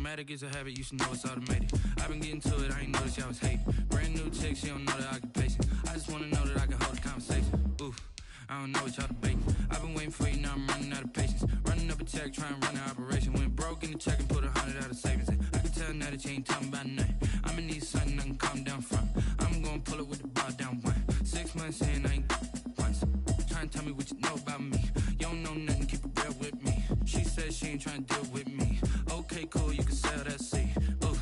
Automatic is a habit, you should know it's automated. I've been getting to it, I ain't noticed y'all was hating. Brand new chick, she don't know that I can pace it. I just wanna know that I can hold a conversation. Oof, I don't know what y'all debating. I've been waiting for you, now I'm running out of patience. Running up a check, trying to run an operation. Went broke in the check and put 100 out of savings. I can tell now that you ain't talking about nothing. I'ma need something I can calm down from. I'm gonna pull it with the bar down one. 6 months in, I ain't once. Trying to tell me what you know about me. You don't know nothing, keep it real with me. She said she ain't trying to deal with me. Okay, cool, you can sell that seed. Ooh,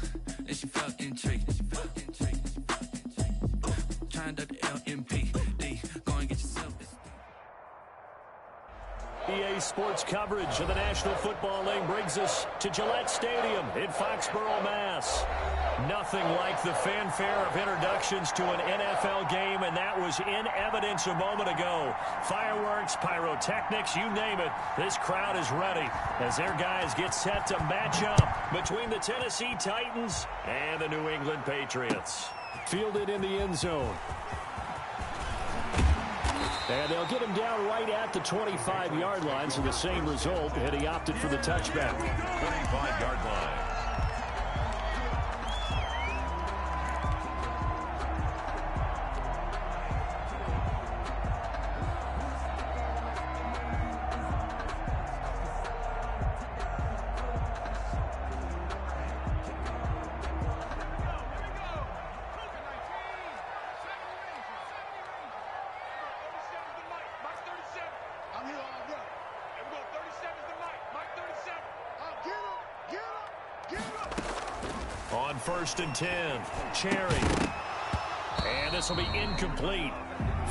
and she felt intrigued. Trying to duck the LMPD. Go and get yourself. EA Sports coverage of the National Football League brings us to Gillette Stadium in Foxborough, Mass. Nothing like the fanfare of introductions to an NFL game, and that was in evidence a moment ago. Fireworks, pyrotechnics, you name it. This crowd is ready as their guys get set to match up between the Tennessee Titans and the New England Patriots. Fielded in the end zone. And they'll get him down right at the 25-yard line, so the same result, and he opted for the touchback. 25-yard line. On 1st and 10, Cherry. And this will be incomplete.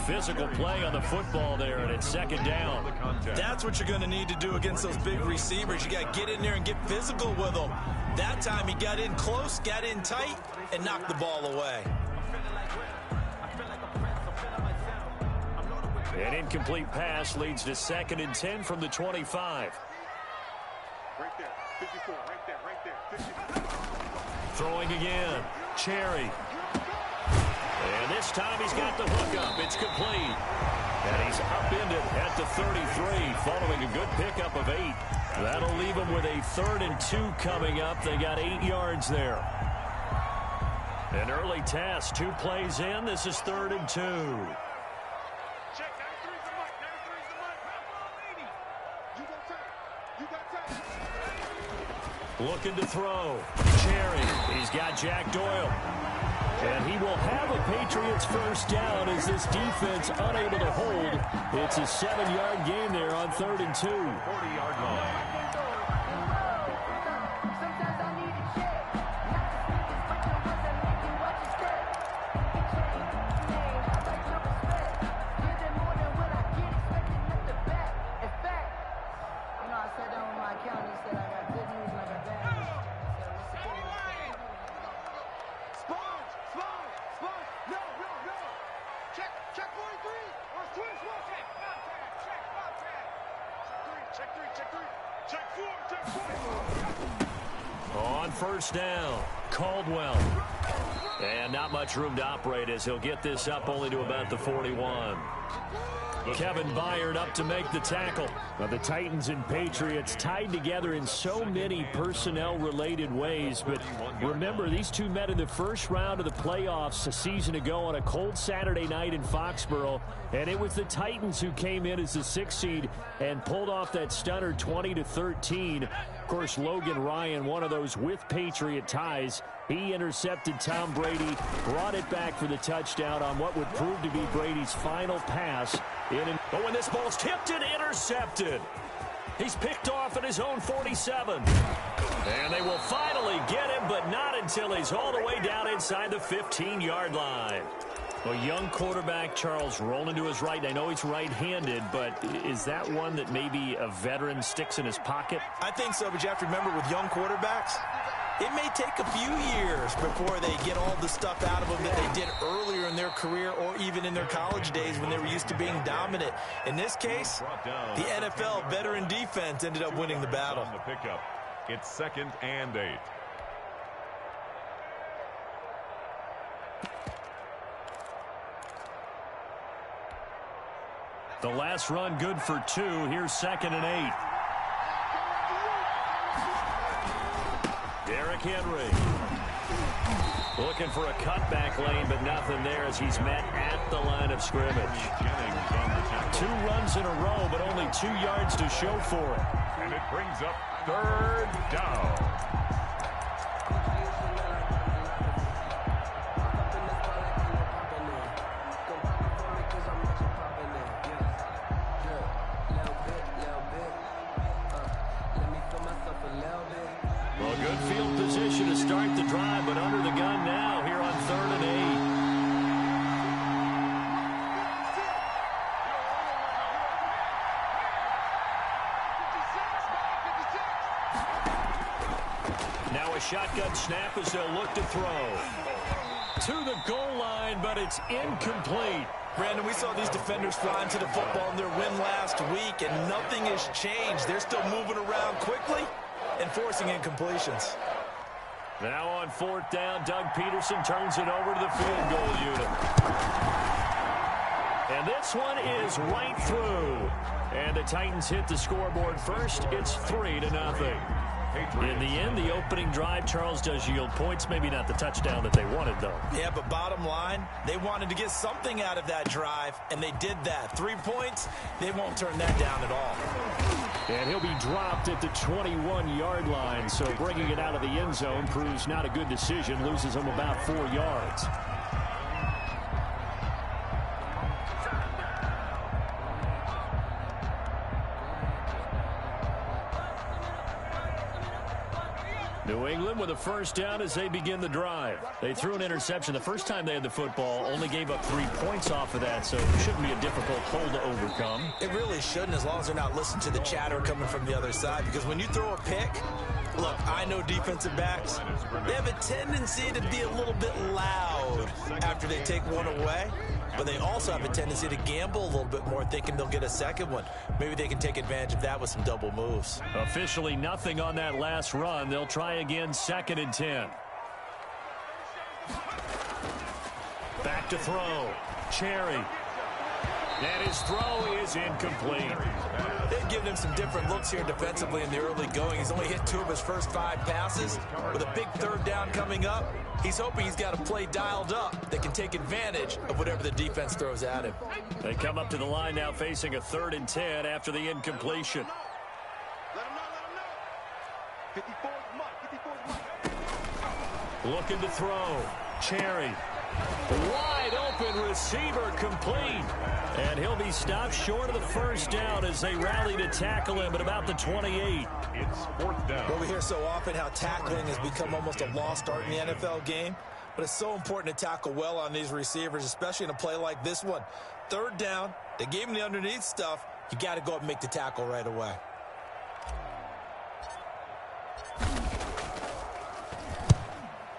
Physical play on the football there, and it's second down. That's what you're going to need to do against those big receivers. You got to get in there and get physical with them. That time he got in close, got in tight, and knocked the ball away. An incomplete pass leads to 2nd and 10 from the 25. Right there, 54, right there, 54. Throwing again, Cherry. And this time he's got the hookup. It's complete. And he's upended at the 33 following a good pickup of 8. That'll leave him with a 3rd and 2 coming up. They got 8 yards there. An early test, 2 plays in. This is 3rd and 2. Check, 93's the mic, 93's the mic. You got time. You got time. Looking to throw. Cherry. He's got Jack Doyle. And he will have a Patriots first down as this defense unable to hold. It's a 7-yard gain there on 3rd and 2. 40-yard line. On 1st down, Caldwell. And not much room to operate as he'll get this up only to about the 41. Kevin Byard up to make the tackle. Now the Titans and Patriots tied together in so many personnel-related ways, but remember, these two met in the first round of the playoffs a season ago on a cold Saturday night in Foxborough, and it was the Titans who came in as the 6th seed and pulled off that stunner 20-13. Of course, Logan Ryan, one of those with Patriot ties, he intercepted Tom Brady, brought it back for the touchdown on what would prove to be Brady's final pass. But when this ball's tipped and intercepted, he's picked off at his own 47. And they will finally get him, but not until he's all the way down inside the 15-yard line. Well, young quarterback Charles rolling to his right. I know he's right-handed, but is that one that maybe a veteran sticks in his pocket? I think so, but you have to remember with young quarterbacks, it may take a few years before they get all the stuff out of them that they did earlier in their career or even in their college days when they were used to being dominant. In this case, the NFL veteran defense ended up winning the battle. The pickup. It's 2nd and 8. The last run good for 2. Here's 2nd and 8. Derrick Henry. Looking for a cutback lane, but nothing there as he's met at the line of scrimmage. 2 runs in a row, but only 2 yards to show for it. And it brings up 3rd down. Well, good field position to start the drive, but under the gun now here on 3rd and 8. Now a shotgun snap as they'll look to throw. To the goal line, but it's incomplete. Brandon, we saw these defenders flying to the football in their win last week, and nothing has changed. They're still moving around quickly and forcing incompletions. Now on 4th down, Doug Peterson turns it over to the field goal unit. And this one is right through. And the Titans hit the scoreboard first. It's 3-0. In the end, the opening drive, Charles, does yield points. Maybe not the touchdown that they wanted, though. Yeah, but bottom line, they wanted to get something out of that drive, and they did that. 3 points, they won't turn that down at all. And he'll be dropped at the 21-yard line, so bringing it out of the end zone proves not a good decision. Loses him about 4 yards. New England with a first down as they begin the drive. They threw an interception the first time they had the football, only gave up 3 points off of that, so it shouldn't be a difficult hole to overcome. It really shouldn't, as long as they're not listening to the chatter coming from the other side, because when you throw a pick, look, I know defensive backs, they have a tendency to be a little bit loud after they take one away, but they also have a tendency to gamble a little bit more, thinking they'll get a second one. Maybe they can take advantage of that with some double moves. Officially nothing on that last run. They'll try again, 2nd and 10. Back to throw. Cherry. And his throw is incomplete. They've given him some different looks here defensively in the early going. He's only hit 2 of his first 5 passes. With a big 3rd down coming up, he's hoping he's got a play dialed up that can take advantage of whatever the defense throws at him. They come up to the line now facing a 3rd and 10 after the incompletion. Let him know. 54's Mike. 54's Mike. Looking to throw. Cherry. Wide open receiver complete. And he'll be stopped short of the first down as they rally to tackle him at about the 28. It's 4th down. Well, we hear so often how tackling has become almost a lost art in the NFL game, but it's so important to tackle well on these receivers, especially in a play like this one. 3rd down, they gave him the underneath stuff. You got to go up and make the tackle right away.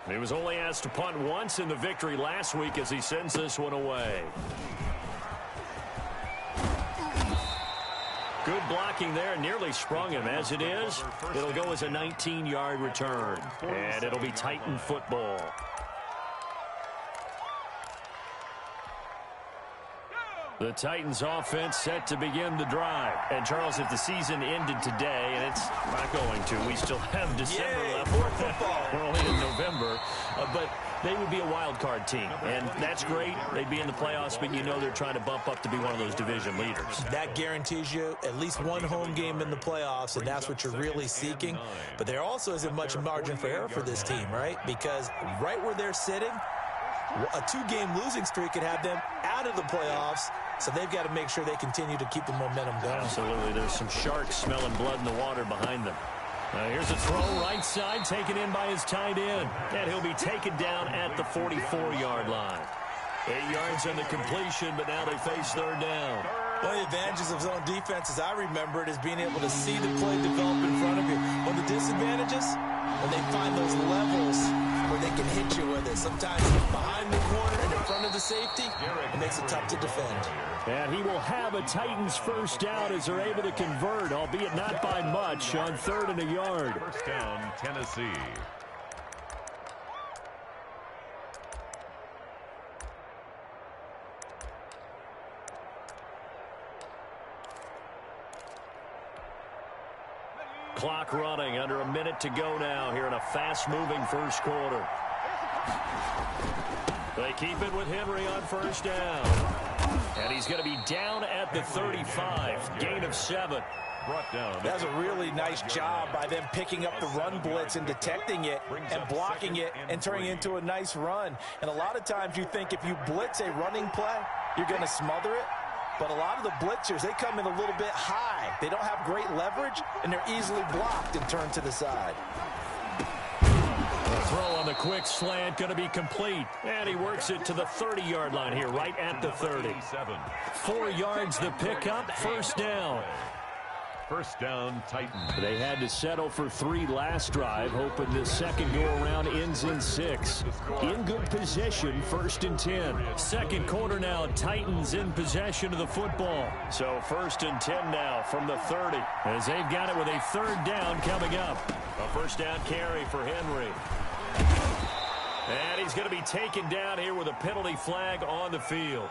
He was only asked to punt once in the victory last week as he sends this one away. Good blocking there, nearly sprung him. As it is, it'll go as a 19-yard return, and it'll be Titan football. The Titans offense set to begin the drive. And Charles, if the season ended today, and it's not going to, we still have December left. More football. We're only in November, but they would be a wild card team, and that's great. They'd be in the playoffs, but you know they're trying to bump up to be one of those division leaders. That guarantees you at least one home game in the playoffs, and that's what you're really seeking. But there also isn't much margin for error for this team, right? Because right where they're sitting, a 2-game losing streak could have them out of the playoffs, so they've got to make sure they continue to keep the momentum going. Absolutely. There's some sharks smelling blood in the water behind them. Here's a throw right side, taken in by his tight end. And he'll be taken down at the 44-yard line. 8 yards on the completion, but now they face 3rd down. One of the advantages of zone defense, as I remember it, is being able to see the play develop in front of you. One of the disadvantages, when they find those levels where they can hit you with it. Sometimes behind the corner and in front of the safety, it makes it tough to defend. And he will have a Titans first down as they're able to convert, albeit not by much, on 3rd and a yard. First down, Tennessee. Clock running, under a minute to go now here in a fast-moving first quarter. They keep it with Henry on first down. And he's going to be down at the 35, gain of 7. Brought down. That's a really nice job by them picking up the run blitz and detecting it and blocking it and turning it into a nice run. And a lot of times you think if you blitz a running play, you're going to smother it. But a lot of the blitzers, they come in a little bit high. They don't have great leverage, and they're easily blocked and turned to the side. The throw on the quick slant going to be complete. And he works it to the 30-yard line here, right at the 30. 4 yards the pickup, first down. First down, Titans. They had to settle for 3 last drive, hoping this second go-around ends in 6. In good position, 1st and 10. Second quarter now, Titans in possession of the football. So 1st and 10 now from the 30. As they've got it with a 3rd down coming up. A first down carry for Henry. And he's going to be taken down here with a penalty flag on the field.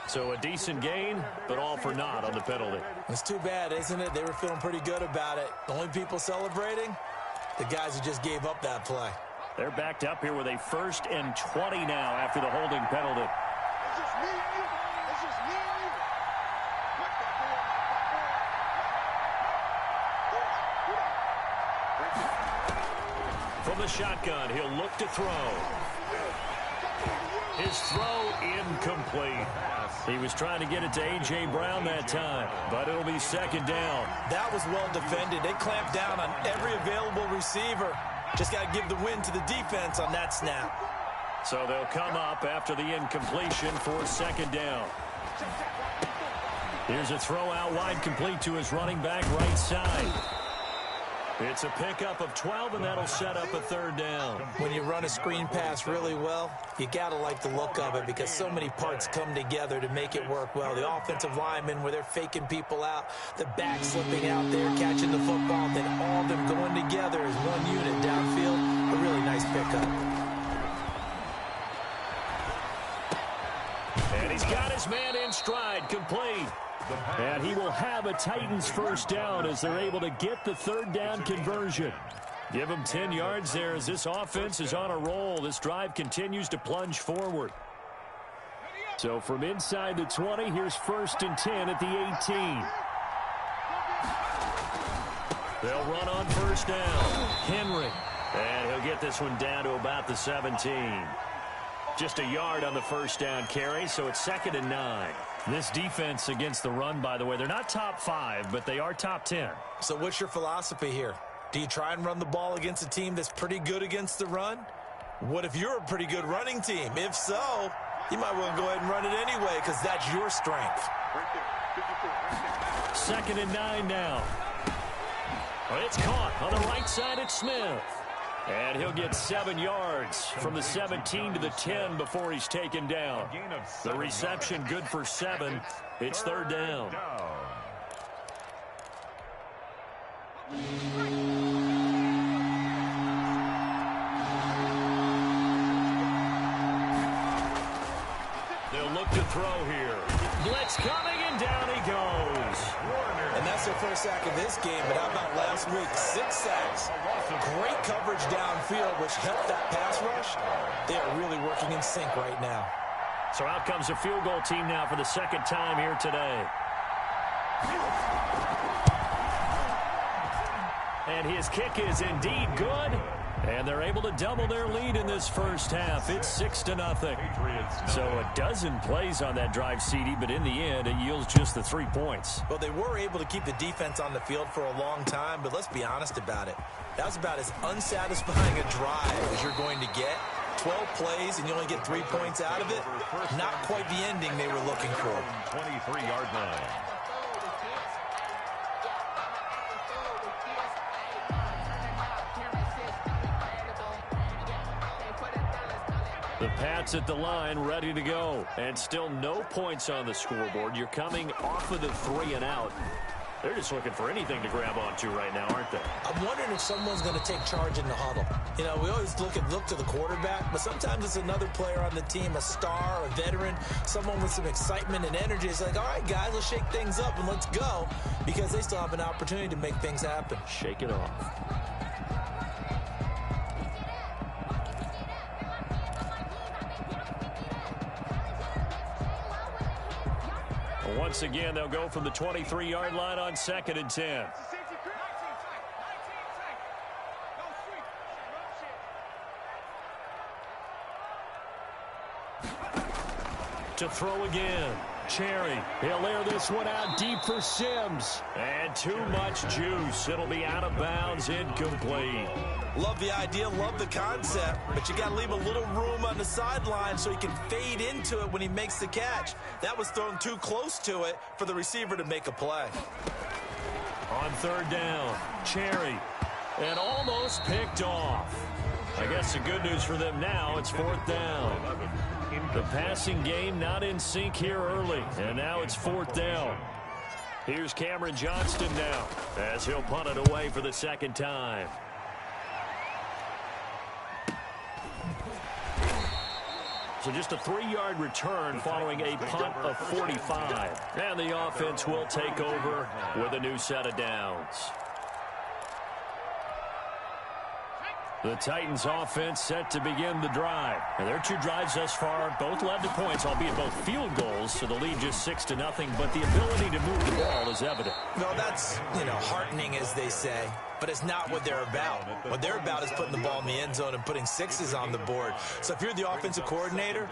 So a decent gain, but all for naught on the penalty. It's too bad, isn't it? They were feeling pretty good about it. The only people celebrating, the guys who just gave up that play. They're backed up here with a 1st and 20 now after the holding penalty. It's just me and you. It's just me and you. Let that From the shotgun, he'll look to throw. His throw incomplete. He was trying to get it to A.J. Brown that time, but it'll be 2nd down. That was well defended. They clamped down on every available receiver. Just got to give the win to the defense on that snap. So they'll come up after the incompletion for 2nd down. Here's a throw out wide, complete to his running back right side. It's a pickup of 12, and that'll set up a 3rd down. When you run a screen pass really well, you got to like the look of it because so many parts come together to make it work well. The offensive linemen, where they're faking people out, the back slipping out there, catching the football, then all of them going together as one unit downfield. A really nice pickup. And he's got his man in stride, complete. And he will have a Titans first down as they're able to get the 3rd down conversion. Give him 10 yards there as this offense is on a roll. This drive continues to plunge forward. So from inside the 20, here's 1st and 10 at the 18. They'll run on first down. Henry. And he'll get this one down to about the 17. Just a yard on the first down carry, so it's 2nd and 9. This defense against the run, by the way, they're not top 5, but they are top 10. So what's your philosophy here? Do you try and run the ball against a team that's pretty good against the run? What if you're a pretty good running team? If so, you might well go ahead and run it anyway because that's your strength. 2nd and 9 now. Well, it's caught on the right side at Smith. And he'll get 7 yards from the 17 to the 10 before he's taken down. The reception good for 7. It's 3rd down. They'll look to throw here. Blitz coming, and down he goes. And that's their first sack of this game, but how about last week? 6 sacks. Great coverage downfield, which helped that pass rush. They are really working in sync right now. So out comes a field goal team now for the 2nd time here today. And his kick is indeed good. And they're able to double their lead in this first half. It's 6-0. So a dozen plays on that drive, CD, but in the end, it yields just the 3 points. Well, they were able to keep the defense on the field for a long time, but let's be honest about it. That was about as unsatisfying a drive as you're going to get. 12 plays, and you only get 3 points out of it. Not quite the ending they were looking for. 23-yard line. The Pats at the line, ready to go. And still no points on the scoreboard. You're coming off of the 3 and out. They're just looking for anything to grab onto right now, aren't they? I'm wondering if someone's going to take charge in the huddle. You know, we always look to the quarterback, but sometimes it's another player on the team, a star, a veteran, someone with some excitement and energy. It's like, all right, guys, let's shake things up and let's go, because they still have an opportunity to make things happen. Shake it off. Once again, they'll go from the 23-yard line on 2nd and 10. To throw again. Cherry. He'll air this one out deep for Sims. And too much juice. It'll be out of bounds, incomplete. Love the idea, love the concept, but you got to leave a little room on the sideline so he can fade into it when he makes the catch. That was thrown too close to it for the receiver to make a play. On 3rd down, Cherry. And almost picked off. I guess the good news for them now, it's 4th down. The passing game not in sync here early, and now it's 4th down. Here's Cameron Johnston now as he'll punt it away for the 2nd time. So just a 3-yard return following a punt of 45. And the offense will take over with a new set of downs. The Titans offense set to begin the drive. And their 2 drives thus far both led to points, albeit both field goals, so the lead just 6-0. But the ability to move the ball is evident. No, that's, heartening, as they say. But it's not what they're about. What they're about is putting the ball in the end zone and putting 6s on the board. So if you're the offensive coordinator,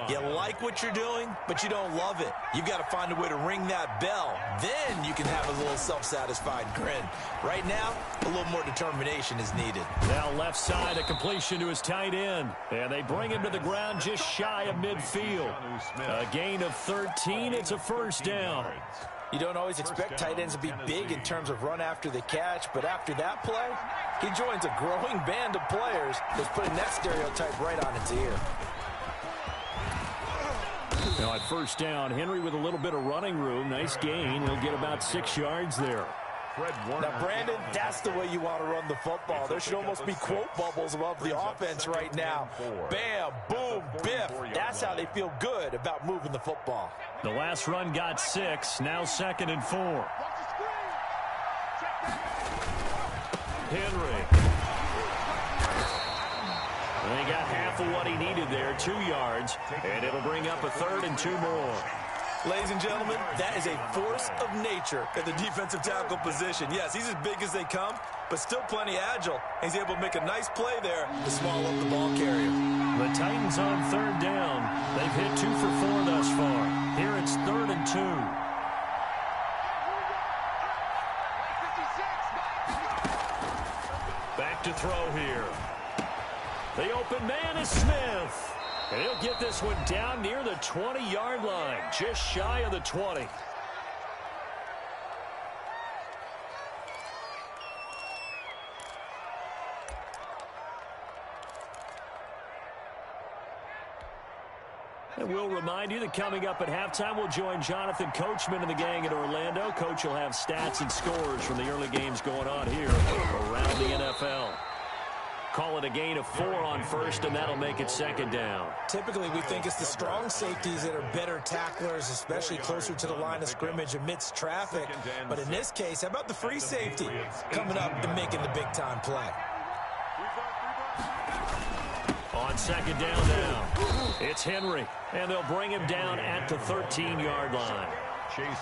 you like what you're doing, but you don't love it. You've got to find a way to ring that bell. Then you can have a little self-satisfied grin. Right now, a little more determination is needed. Now left side, a completion to his tight end. And they bring him to the ground just shy of midfield. A gain of 13. It's a 1st down. You don't always expect tight ends to be big in terms of run after the catch, but after that play, he joins a growing band of players that's putting that stereotype right on its ear. Now at 1st down, Henry with a little bit of running room. Nice gain. He'll get about 6 yards there. Now, Brandon, that's the way you want to run the football. There should almost be quote bubbles above the offense right now. Bam, boom, biff. That's how they feel good about moving the football. The last run got 6. Now 2nd and 4. Henry. And he got half of what he needed there, 2 yards. And it'll bring up a 3rd and 2 more. Ladies and gentlemen, that is a force of nature at the defensive tackle position. Yes, he's as big as they come, but still plenty agile. He's able to make a nice play there to swallow up the ball carrier. The Titans on 3rd down. They've hit 2 for 4 thus far. Here it's 3rd and 2. Back to throw here. The open man is Smith. And he'll get this one down near the 20-yard line, just shy of the 20. And we'll remind you that coming up at halftime, we'll join Jonathan Coachman and the gang in Orlando. Coach will have stats and scores from the early games going on here around the NFL. Call it a gain of 4 on 1st, and that'll make it 2nd down. Typically, we think it's the strong safeties that are better tacklers, especially closer to the line of scrimmage amidst traffic. But in this case, how about the free safety coming up and making the big-time play? On 2nd down now, it's Henry, and they'll bring him down at the 13-yard line.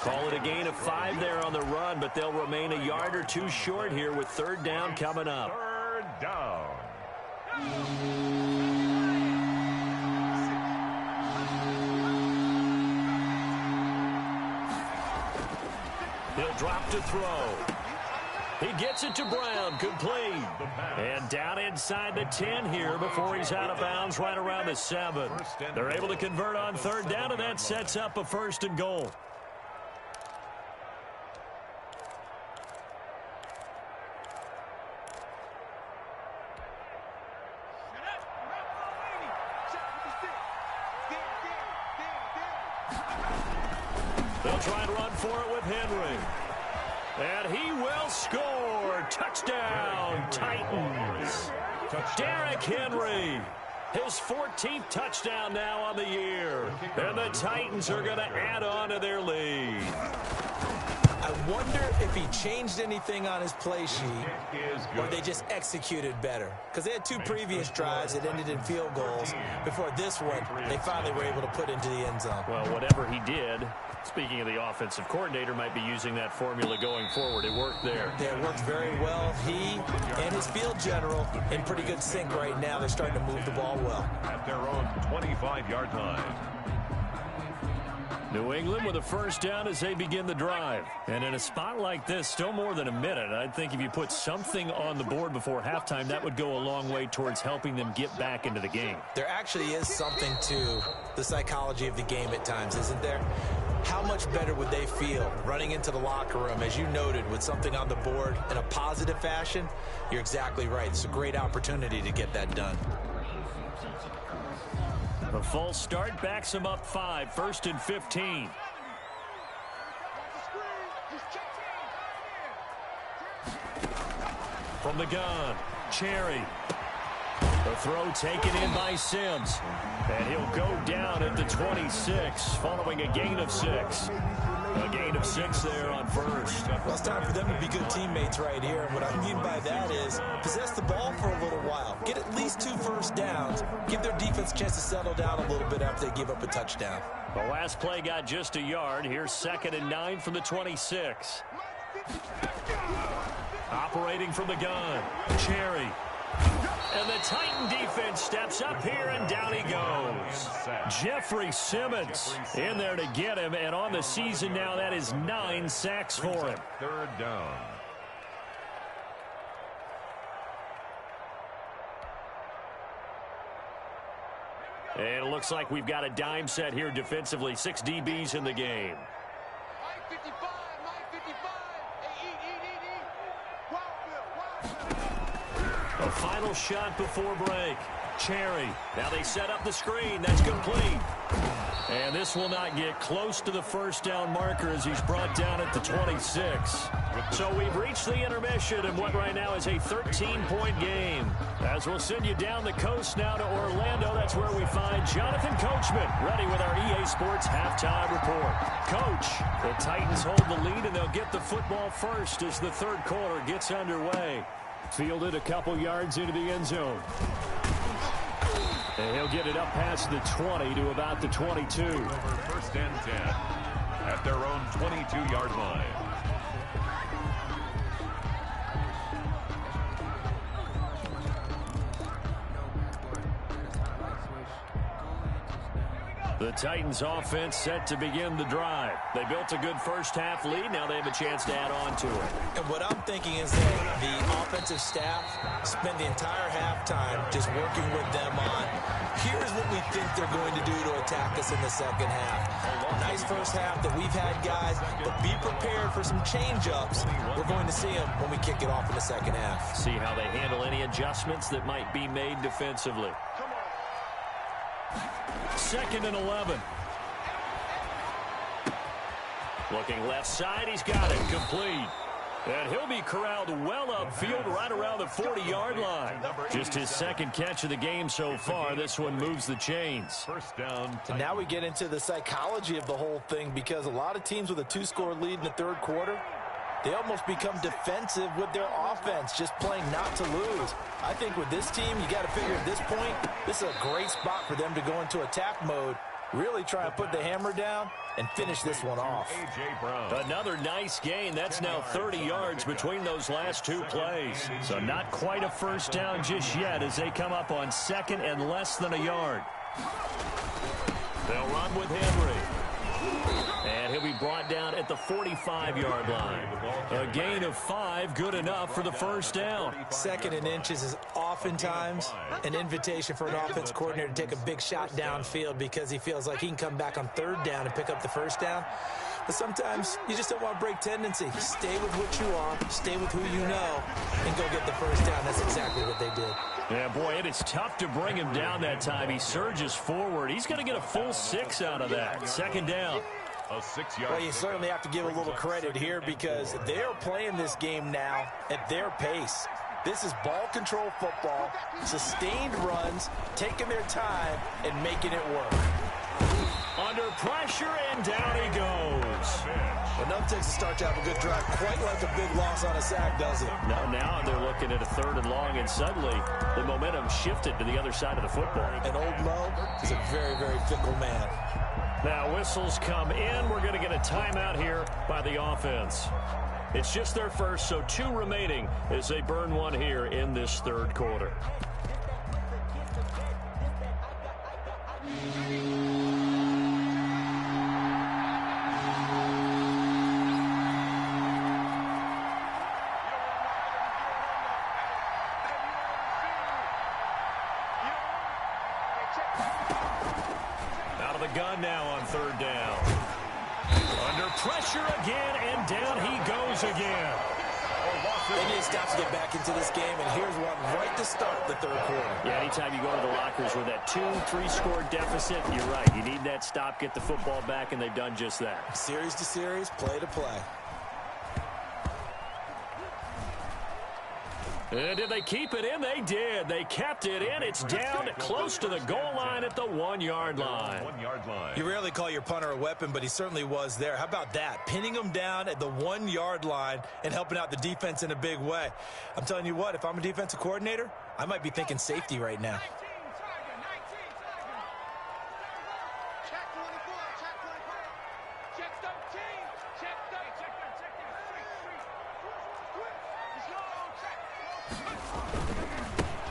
Call it a gain of 5 there on the run, but they'll remain a yard or 2 short here with 3rd down coming up. Down. He'll drop to throw. He gets it to Brown, complete. And down inside the 10 here before he's out of bounds right around the 7. They're able to convert on 3rd down, and that sets up a 1st and goal. They'll try and run for it with Henry. And he will score. Touchdown, Titans. Derrick Henry. His 14th touchdown now on the year. And the Titans are going to add on to their lead. I wonder if he changed anything on his play sheet or they just executed better. Because they had two previous drives that ended in field goals. Before this one, they finally were able to put into the end zone. Well, whatever he did, speaking of the offensive coordinator, might be using that formula going forward. It worked there. Yeah, it worked very well. He and his field general in pretty good sync right now. They're starting to move the ball well. At their own 25-yard line. New England with a first down as they begin the drive. And in a spot like this, still more than a minute, I think if you put something on the board before halftime, that would go a long way towards helping them get back into the game. There actually is something to the psychology of the game at times, isn't there? How much better would they feel running into the locker room, as you noted, with something on the board in a positive fashion? You're exactly right. It's a great opportunity to get that done. A false start backs him up 5, 1st and 15. From the gun, Cherry. The throw taken in by Sims. And he'll go down at the 26 following a gain of 6. A gain of 6 there on first. Well, it's time for them to be good teammates right here. And what I mean by that is possess the ball for a little while. Get at least 2 first downs. Give their defense a chance to settle down a little bit after they give up a touchdown. The last play got just a yard. Here's 2nd and 9 from the 26. Operating from the gun, Cherry. And the Titan defense steps up here, and down he goes. Jeffrey Simmons in there to get him, and on the season now, that is 9 sacks for him. 3rd down. And it looks like we've got a dime set here defensively. 6 DBs in the game. A final shot before break. Cherry. Now they set up the screen. That's complete. And this will not get close to the first down marker as he's brought down at the 26. So we've reached the intermission in what right now is a 13-point game. As we'll send you down the coast now to Orlando, that's where we find Jonathan Coachman ready with our EA Sports halftime report. Coach, the Titans hold the lead, and they'll get the football first as the third quarter gets underway. Fielded a couple yards into the end zone. And he'll get it up past the 20 to about the 22. Over 1st and 10 at their own 22-yard line. The Titans offense set to begin the drive. They built a good first-half lead. Now they have a chance to add on to it. And what I'm thinking is that the offensive staff spend the entire halftime just working with them on, here's what we think they're going to do to attack us in the second half. Nice first half that we've had, guys, but be prepared for some change-ups. We're going to see them when we kick it off in the second half. See how they handle any adjustments that might be made defensively. 2nd and 11. Looking left side, he's got it complete. And he'll be corralled well upfield right around the 40-yard line. Just his 2nd catch of the game so far. This one moves the chains. 1st down. And now we get into the psychology of the whole thing, because a lot of teams with a 2-score lead in the third quarter, they almost become defensive with their offense, just playing not to lose. I think with this team, you got to figure at this point, this is a great spot for them to go into attack mode, really try and put the hammer down and finish this one off. A.J. Brown. Another nice gain. That's now 30 yards between those last 2 plays. So not quite a first down just yet as they come up on 2nd and less than a yard. They'll run with Henry. And he'll be brought down at the 45-yard line. A gain of 5, good enough for the first down. 2nd and inches is oftentimes an invitation for an offense coordinator to take a big shot downfield because he feels like he can come back on 3rd down and pick up the first down. But sometimes you just don't want to break tendency. Stay with what you are, stay with who you know, and go get the first down. That's exactly what they did. Yeah, boy, it is tough to bring him down that time. He surges forward. He's going to get a full 6 out of that. 2nd down. A 6-yard. Well, you certainly have to give a little credit here because they're playing this game now at their pace. This is ball control football, sustained runs, taking their time and making it work. Under pressure, and down he goes. Enough takes to start to have a good drive, quite like a big loss on a sack, does it? Now they're looking at a 3rd and long, and suddenly the momentum shifted to the other side of the football. And old Mo is a very, very fickle man. Now whistles come in. We're going to get a timeout here by the offense. It's just their first, so 2 remaining as they burn one here in this 3rd quarter. Out of the gun now on 3rd down. Under pressure again, and down he goes again. They need to stop to get back into this game, and here's one right to start the 3rd quarter. Yeah, anytime you go to the lockers with that 2-3 score deficit, you're right. You need that stop, get the football back, and they've done just that. Series to series, play to play. And did they keep it in? They did. They kept it in. It's down close to the goal line at the 1-yard line. 1-yard line. You rarely call your punter a weapon, but he certainly was there. How about that? Pinning him down at the 1-yard line and helping out the defense in a big way. I'm telling you what, if I'm a defensive coordinator, I might be thinking safety right now.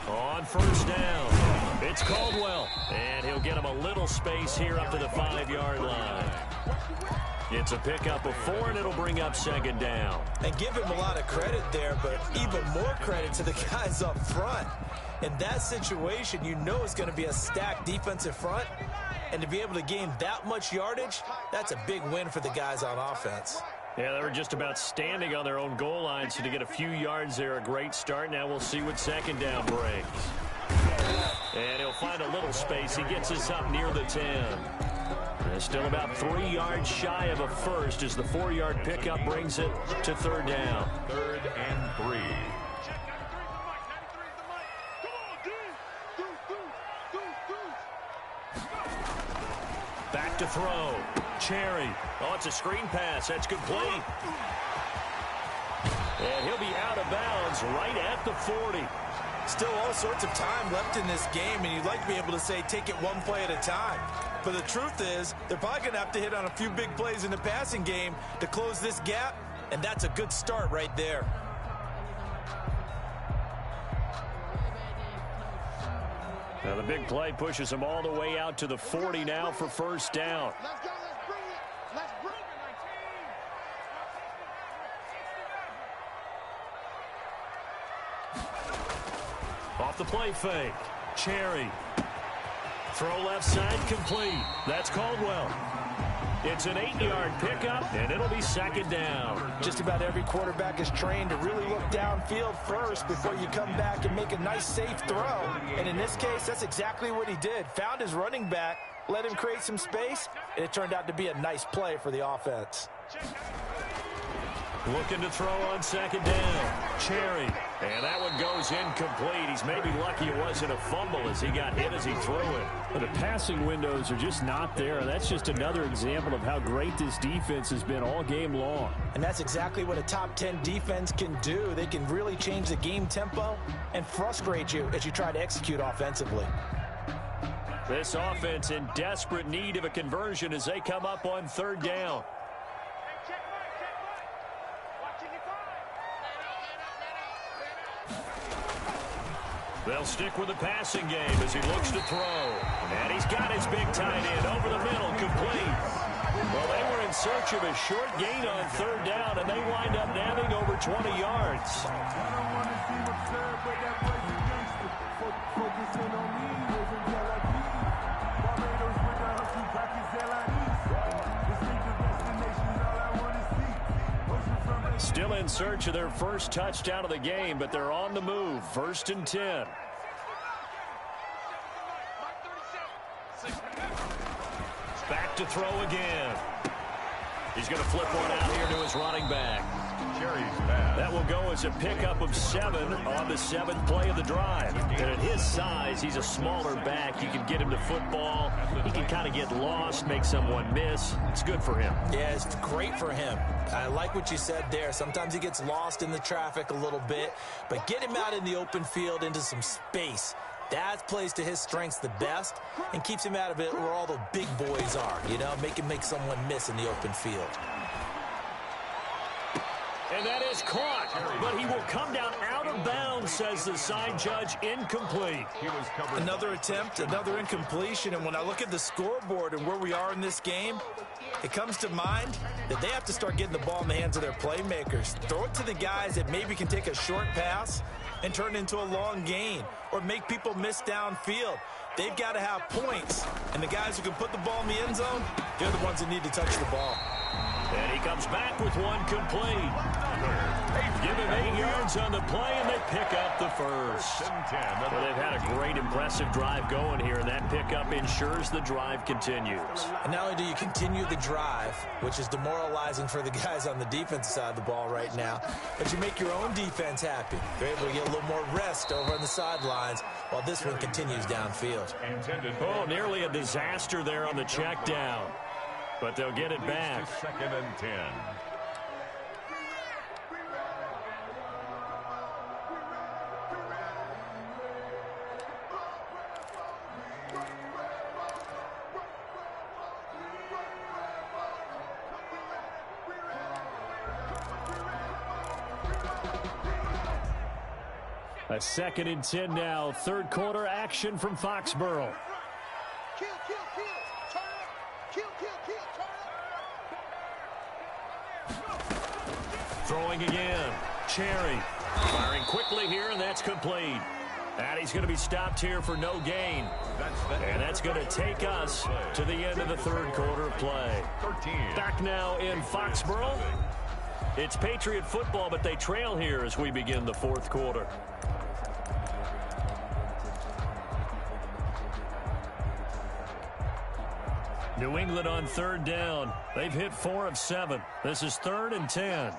On 1st down, it's Caldwell, and he'll get him a little space here up to the 5-yard line. It's a pickup of 4, and it'll bring up 2nd down. And give him a lot of credit there, but even more credit to the guys up front. In that situation, you know it's going to be a stacked defensive front, and to be able to gain that much yardage, that's a big win for the guys on offense. Yeah, they were just about standing on their own goal line, so to get a few yards there, a great start. Now we'll see what 2nd down brings. And he'll find a little space. He gets us up near the 10. And still about 3 yards shy of a first as the 4-yard pickup brings it to 3rd down. 3rd and 3. Back to throw. Cherry. Oh, it's a screen pass. That's complete. And he'll be out of bounds right at the 40. Still all sorts of time left in this game, and you'd like to be able to say take it one play at a time. But the truth is, they're probably going to have to hit on a few big plays in the passing game to close this gap, and that's a good start right there. Now the big play pushes them all the way out to the 40 now for 1st down. Let's go. Let's bring it. Let's bring it. Off the play fake. Cherry. Throw left side complete. That's Caldwell. It's an 8-yard pickup, and it'll be 2nd down. Just about every quarterback is trained to really look downfield first before you come back and make a nice, safe throw. And in this case, that's exactly what he did. Found his running back, let him create some space, and it turned out to be a nice play for the offense. Looking to throw on 2nd down. Cherry. And that one goes incomplete. He's maybe lucky it wasn't a fumble as he got hit as he threw it. The passing windows are just not there. That's just another example of how great this defense has been all game long. And that's exactly what a top 10 defense can do. They can really change the game tempo and frustrate you as you try to execute offensively. This offense in desperate need of a conversion as they come up on 3rd down. They'll stick with the passing game as he looks to throw. And he's got his big tight end over the middle, complete. Well, they were in search of a short gain on 3rd down, and they wind up nabbing over 20 yards. Still in search of their first touchdown of the game, but they're on the move. 1st and 10. Back to throw again. He's going to flip one out here to his running back. That will go as a pickup of 7 on the 7th play of the drive. And at his size, he's a smaller back. You can get him to football. He can kind of get lost, make someone miss. It's good for him. Yeah, it's great for him. I like what you said there. Sometimes he gets lost in the traffic a little bit, but get him out in the open field into some space. That plays to his strengths the best and keeps him out of it where all the big boys are, you know, make him make someone miss in the open field. And that is caught, but he will come down out of bounds, says the side judge, incomplete. Another attempt, another incompletion, and when I look at the scoreboard and where we are in this game, it comes to mind that they have to start getting the ball in the hands of their playmakers. Throw it to the guys that maybe can take a short pass and turn it into a long gain or make people miss downfield. They've got to have points, and the guys who can put the ball in the end zone, they're the ones that need to touch the ball. And he comes back with one complete. Give him 8 yards on the play, and they pick up the first. Well, they've had a great, impressive drive going here, and that pickup ensures the drive continues. And not only do you continue the drive, which is demoralizing for the guys on the defensive side of the ball right now, but you make your own defense happy. They're able to get a little more rest over on the sidelines while this one continues downfield. Oh, nearly a disaster there on the check down. But they'll get it back. 2nd and 10. A 2nd and 10 now. Third quarter action from Foxborough. Throwing again. Cherry firing quickly here, and that's complete. And he's going to be stopped here for no gain. And that's going to take us to the end of the third quarter of play. Back now in Foxborough. It's Patriot football, but they trail here as we begin the fourth quarter. New England on third down. They've hit 4 of 7. This is 3rd and 10.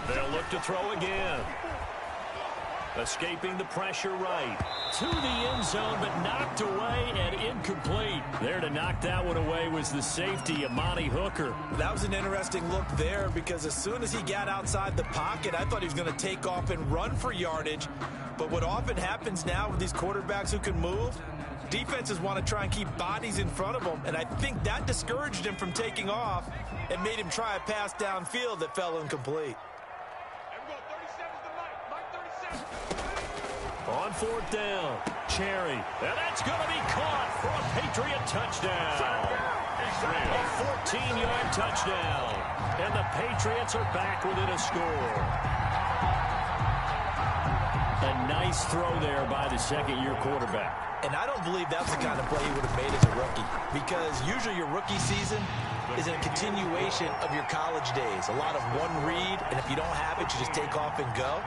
They'll look to throw again. Escaping the pressure right. To the end zone, but knocked away and incomplete. There to knock that one away was the safety, Amani Hooker. That was an interesting look there because as soon as he got outside the pocket, I thought he was going to take off and run for yardage. But what often happens now with these quarterbacks who can move, defenses want to try and keep bodies in front of them, and I think that discouraged him from taking off and made him try a pass downfield that fell incomplete. On 4th down, Cherry. And that's going to be caught for a Patriot touchdown. A 14-yard touchdown. And the Patriots are back within a score. A nice throw there by the second-year quarterback. And I don't believe that's the kind of play he would have made as a rookie, because usually your rookie season is a continuation of your college days. A lot of one read, and if you don't have it, you just take off and go.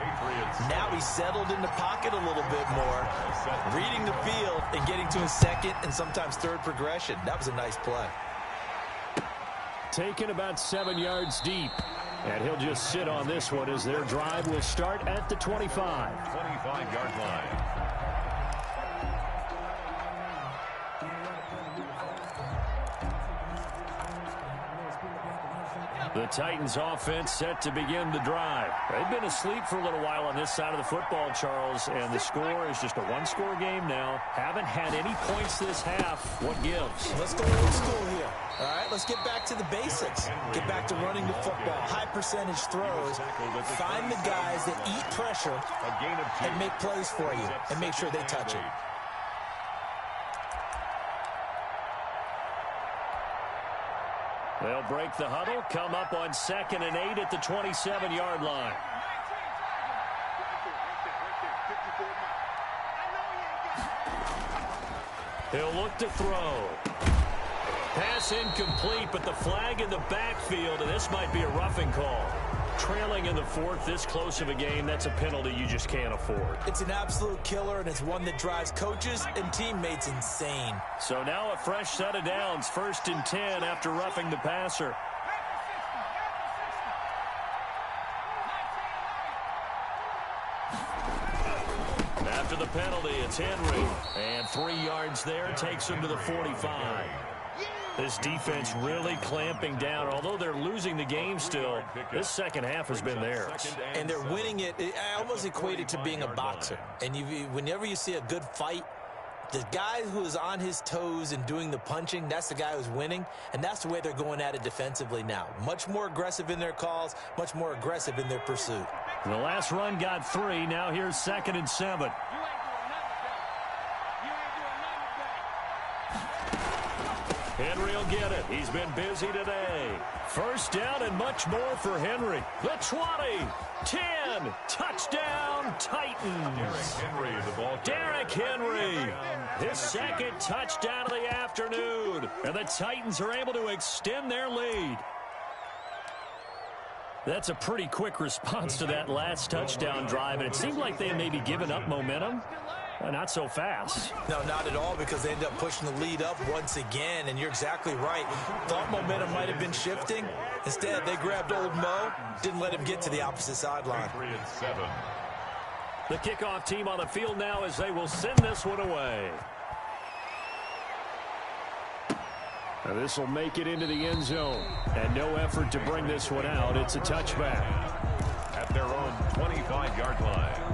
Now he's settled in the pocket a little bit more, reading the field and getting to his second and sometimes third progression. That was a nice play. Taken about 7 yards deep. And he'll just sit on this one as their drive will start at the 25. 25-yard line. The Titans offense set to begin the drive. They've been asleep for a little while on this side of the football, Charles, and the score is just a one-score game now. Haven't had any points this half. What gives? Let's go old school here. All right, let's get back to the basics. Get back to running the football, high percentage throws. Find the guys that eat pressure and make plays for you and make sure they touch it. They'll break the huddle, come up on 2nd and 8 at the 27-yard line. He'll look to throw. Pass incomplete, but the flag in the backfield, and this might be a roughing call. trailing in the fourth, this close of a game, that's a penalty you just can't afford. It's an absolute killer, and it's one that drives coaches and teammates insane. So now a fresh set of downs, 1st and 10 after roughing the passer. After the penalty, it's Henry. And 3 yards there takes him to the 45. This defense really clamping down. Although they're losing the game still, this second half has been theirs. And they're winning it. I almost equate it to being a boxer. And whenever you see a good fight, the guy who is on his toes and doing the punching, that's the guy who's winning. And that's the way they're going at it defensively now. Much more aggressive in their calls, much more aggressive in their pursuit. The last run got 3. Now here's 2nd and 7. Henry will get it. He's been busy today. 1st down and much more for Henry. The 20, 10, touchdown Titans. Derrick Henry, his 2nd touchdown of the afternoon. And the Titans are able to extend their lead. That's a pretty quick response to that last touchdown drive, and it seemed like they had maybe given up momentum. Not so fast. No, not at all, because they end up pushing the lead up once again, and you're exactly right. Thought momentum might have been shifting. Instead, they grabbed old Mo, didn't let him get to the opposite sideline. The kickoff team on the field now as they will send this one away. Now this will make it into the end zone, and no effort to bring this one out. It's a touchback. At their own 25-yard line.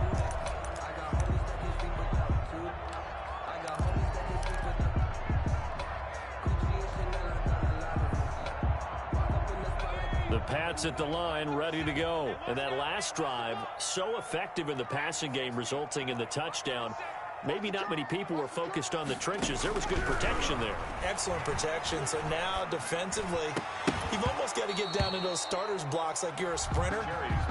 The Pats at the line, ready to go. And that last drive, so effective in the passing game, resulting in the touchdown. Maybe not many people were focused on the trenches. There was good protection there. Excellent protection. So now defensively, you've almost got to get down in those starters blocks like you're a sprinter.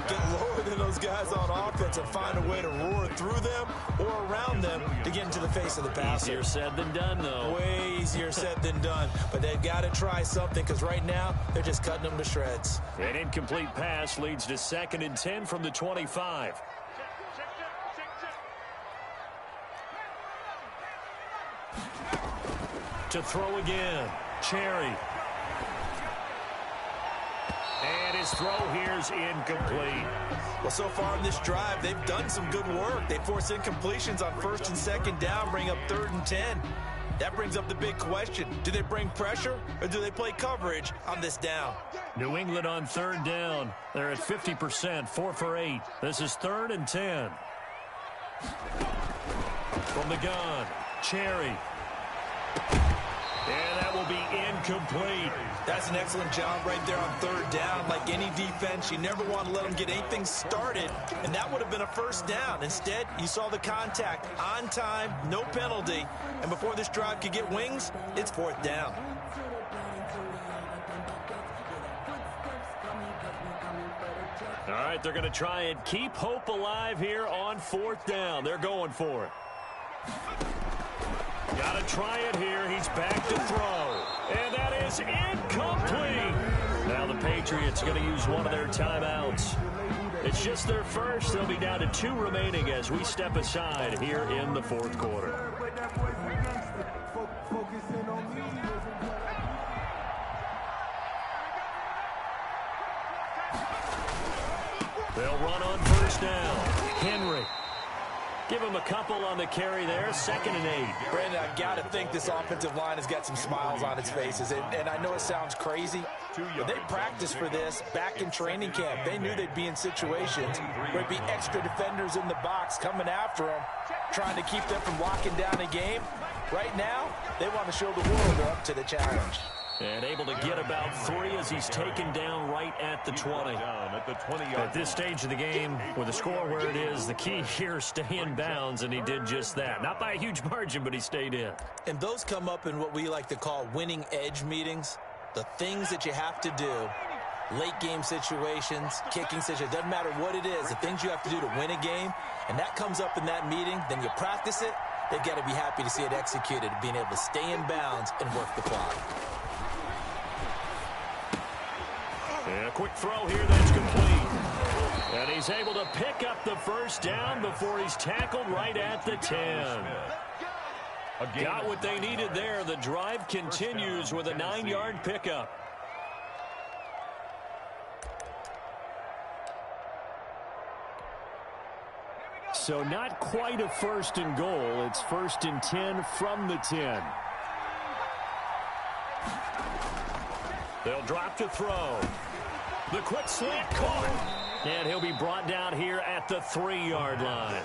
Get lower than those guys on offense and find a way to roar through them or around them to get into the face of the passer. Easier said than done, though. Way easier said than done. But they've got to try something, because right now they're just cutting them to shreds. An incomplete pass leads to 2nd and 10 from the 25. To throw again, Cherry. And his throw here's incomplete. Well, so far in this drive, they've done some good work. They force incompletions on 1st and 2nd down, bring up 3rd and 10. That brings up the big question. Do they bring pressure, or do they play coverage on this down? New England on 3rd down. They're at 50%, 4 for 8. This is 3rd and 10. From the gun, Cherry. And that will be incomplete. That's an excellent job right there on 3rd down. Like any defense, you never want to let them get anything started, and that would have been a 1st down. Instead, you saw the contact on time, no penalty, and before this drive could get wings, it's 4th down. All right, they're going to try and keep hope alive here on 4th down. They're going for it. Got to try it here. He's back to throw. And that is incomplete. Now the Patriots going to use one of their timeouts. It's just their first. They'll be down to 2 remaining as we step aside here in the 4th quarter. They'll run on 1st down. Henry. Give him a couple on the carry there. 2nd and 8. Brandon, I got to think this offensive line has got some smiles on its faces. And I know it sounds crazy, but they practiced for this back in training camp. They knew they'd be in situations where there'd be extra defenders in the box coming after them, trying to keep them from locking down a game. Right now, they want to show the world they're up to the challenge. And able to get about 3 as he's taken down right at the 20. At this stage of the game, with the score where it is, the key here is stay in bounds, and he did just that. Not by a huge margin, but he stayed in. And those come up in what we like to call winning edge meetings. The things that you have to do, late game situations, kicking situations, doesn't matter what it is, the things you have to do to win a game, and that comes up in that meeting, then you practice it, they've got to be happy to see it executed, being able to stay in bounds and work the clock. And a quick throw here that's complete. And he's able to pick up the first down before he's tackled right at the 10. Got what they needed there. The drive continues with a 9-yard pickup. So not quite a first and goal. It's 1st and 10 from the 10. They'll drop to throw. The quick slant caught. And he'll be brought down here at the 3-yard line.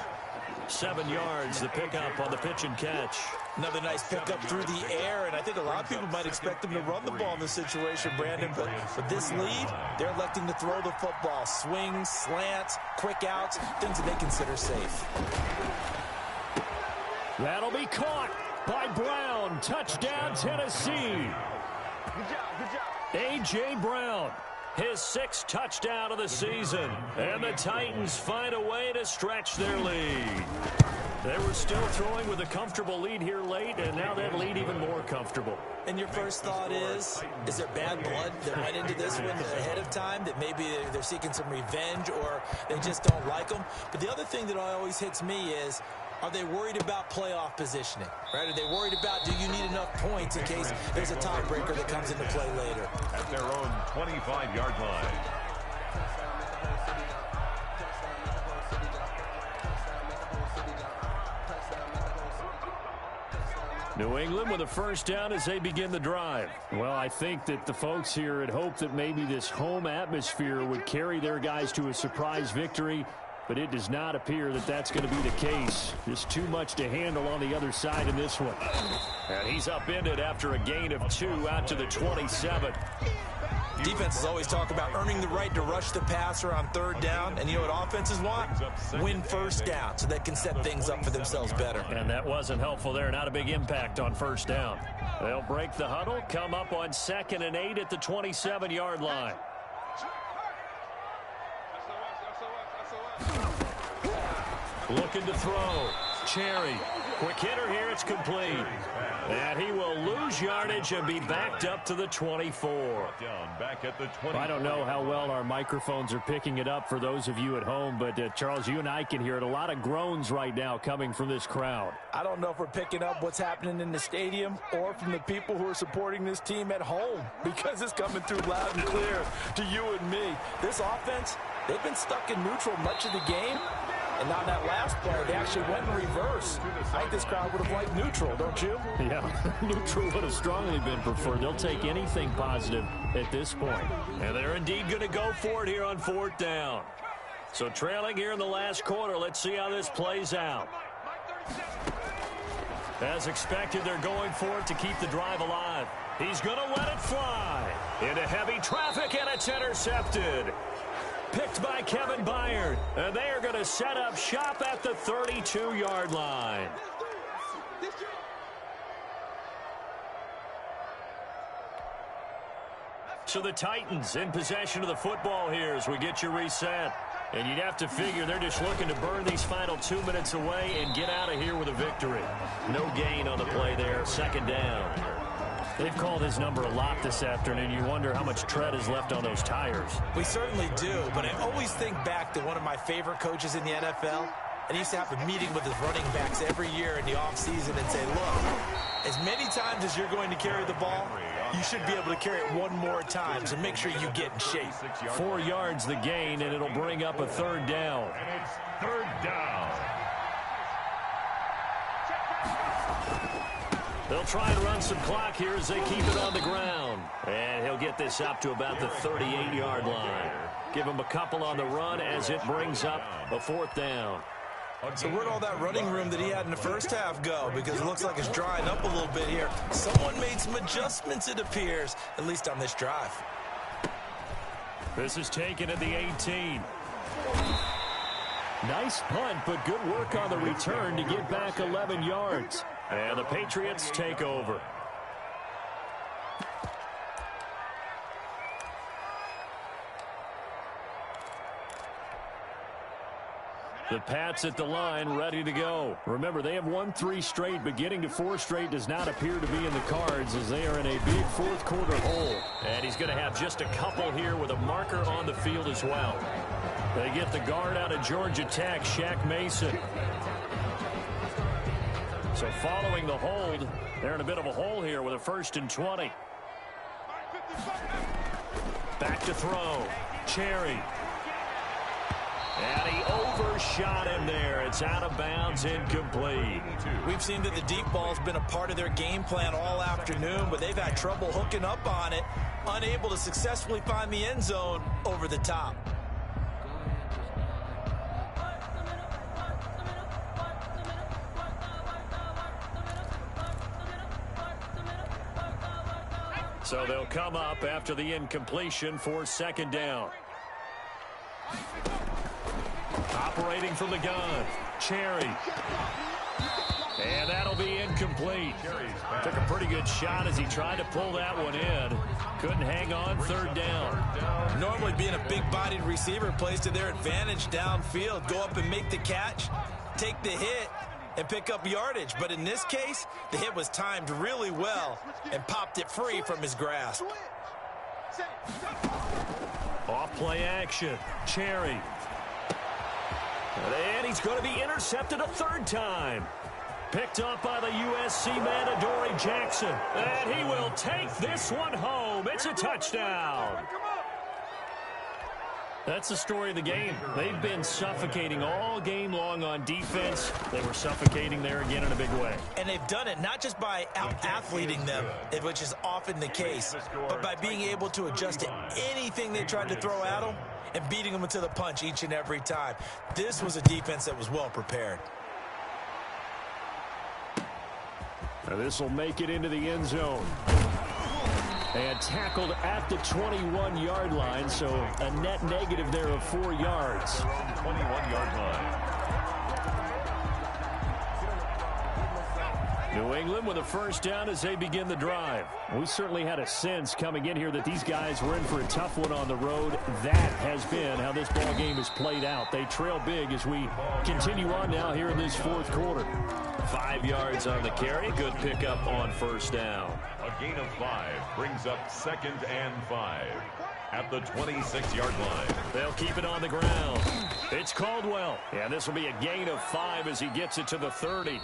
7 yards, the pickup on the pitch and catch. Another nice pickup through the air, and I think a lot of people might expect them to run the ball in this situation, Brandon, but with this lead, they're electing to throw the football. Swings, slants, quick outs, things that they consider safe. That'll be caught by Brown. Touchdown, Tennessee. Good job. A.J. Brown, his 6th touchdown of the season. And the Titans find a way to stretch their lead. They were still throwing with a comfortable lead here late, and now that lead even more comfortable. And your first thought is there bad blood that went into this one ahead of time, that maybe they're seeking some revenge or they just don't like them? But the other thing that always hits me is, are they worried about playoff positioning? Right? Are they worried about, do you need enough points in case there's a tiebreaker that comes into play later? At their own 25-yard line. New England with a first down as they begin the drive. Well, I think that the folks here had hoped that maybe this home atmosphere would carry their guys to a surprise victory, but it does not appear that that's going to be the case. Just too much to handle on the other side in this one. And he's upended after a gain of 2 out to the 27. Defenses always talk about earning the right to rush the passer on 3rd down, and you know what offenses want? Win first down so they can set things up for themselves better. And that wasn't helpful there. Not a big impact on first down. They'll break the huddle, come up on 2nd and 8 at the 27-yard line. Looking to throw. Cherry. Quick hitter here. It's complete. And he will lose yardage and be backed up to the 24. Back at the 20. I don't know how well our microphones are picking it up for those of you at home, but Charles, you and I can hear it. A lot of groans right now coming from this crowd. I don't know if we're picking up what's happening in the stadium or from the people who are supporting this team at home, because it's coming through loud and clear to you and me. This offense, they've been stuck in neutral much of the game. And on that last play, they actually went in reverse. I think this crowd would have liked neutral, don't you? Yeah, neutral would have strongly been preferred. They'll take anything positive at this point. And they're indeed going to go for it here on 4th down. So trailing here in the last quarter, let's see how this plays out. As expected, they're going for it to keep the drive alive. He's going to let it fly into heavy traffic, and it's intercepted. Picked by Kevin Byard, and they are going to set up shop at the 32-yard line. So the Titans in possession of the football here as we get you reset. And you'd have to figure they're just looking to burn these final 2 minutes away and get out of here with a victory. No gain on the play there, 2nd down. They've called his number a lot this afternoon. You wonder how much tread is left on those tires. We certainly do, but I always think back to one of my favorite coaches in the NFL. And he used to have a meeting with his running backs every year in the offseason and say, look, as many times as you're going to carry the ball, you should be able to carry it one more time, so make sure you get in shape. 4 yards the gain, and it'll bring up a 3rd down. And it's 3rd down. They'll try and run some clock here as they keep it on the ground. And he'll get this up to about the 38-yard line. Give him a couple on the run as it brings up a 4th down. So where'd all that running room that he had in the first half go? Because it looks like it's drying up a little bit here. Someone made some adjustments, it appears, at least on this drive. This is taken at the 18. Nice punt, but good work on the return to get back 11 yards. And the Patriots take over. The Pats at the line, ready to go. Remember, they have won 3 straight, but getting to 4 straight does not appear to be in the cards as they are in a big 4th quarter hole. And he's going to have just a couple here with a marker on the field as well. They get the guard out of Georgia Tech, Shaq Mason. So following the hold, they're in a bit of a hole here with a 1st and 20. Back to throw. Cherry. And he overshot him there. It's out of bounds, incomplete. We've seen that the deep ball's been a part of their game plan all afternoon, but they've had trouble hooking up on it, unable to successfully find the end zone over the top. So they'll come up after the incompletion for 2nd down. Operating from the gun, Cherry. And that'll be incomplete. Took a pretty good shot as he tried to pull that one in. Couldn't hang on, 3rd down. Normally being a big-bodied receiver plays to their advantage downfield. Go up and make the catch, take the hit, and pick up yardage. But in this case, the hit was timed really well and popped it free from his grasp. Off play action, Cherry. And he's going to be intercepted a 3rd time. Picked up by the USC man, Adoree Jackson. And he will take this one home. It's a touchdown. That's the story of the game. They've been suffocating all game long on defense. They were suffocating there again in a big way. And they've done it not just by out-athleting them, which is often the case, but by being able to adjust to anything they tried to throw at them and beating them to the punch each and every time. This was a defense that was well prepared. Now this will make it into the end zone. And tackled at the 21-yard line, so a net negative there of 4 yards. 21-yard line. New England with a 1st down as they begin the drive. We certainly had a sense coming in here that these guys were in for a tough one on the road. That has been how this ball game has played out. They trail big as we continue on now here in this 4th quarter. 5 yards on the carry. Good pickup on 1st down. A gain of 5 brings up 2nd and 5 at the 26-yard line. They'll keep it on the ground. It's Caldwell. And this will be a gain of 5 as he gets it to the 30.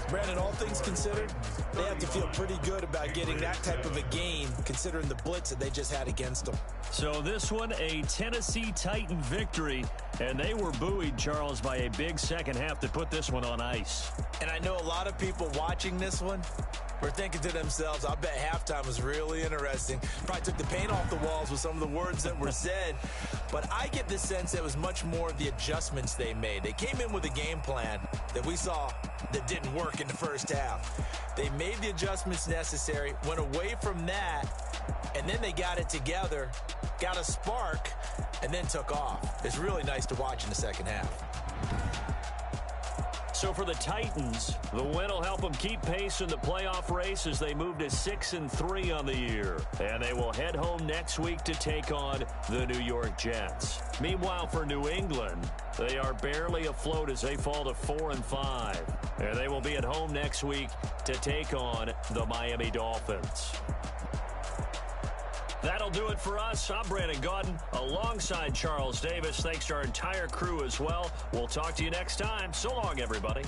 Brandon, all things considered, they have to feel pretty good about getting that type of a gain, considering the blitz that they just had against them. So this one, a Tennessee Titan victory, and they were buoyed, Charles, by a big second half to put this one on ice. And I know a lot of people watching this one were thinking to themselves, I bet halftime was really interesting. Probably took the paint off the walls with some of the words that were said. But I get the sense it was much more of the adjustments they made. They came in with a game plan that we saw that didn't work in the first half. They made the adjustments necessary, went away from that, and then they got it together, got a spark, and then took off. It's really nice to watch in the second half. So for the Titans, the win will help them keep pace in the playoff race as they move to 6-3 on the year. And they will head home next week to take on the New York Jets. Meanwhile, for New England, they are barely afloat as they fall to 4-5. And they will be at home next week to take on the Miami Dolphins. That'll do it for us. I'm Brandon Gaudin alongside Charles Davis. Thanks to our entire crew as well. We'll talk to you next time. So long, everybody.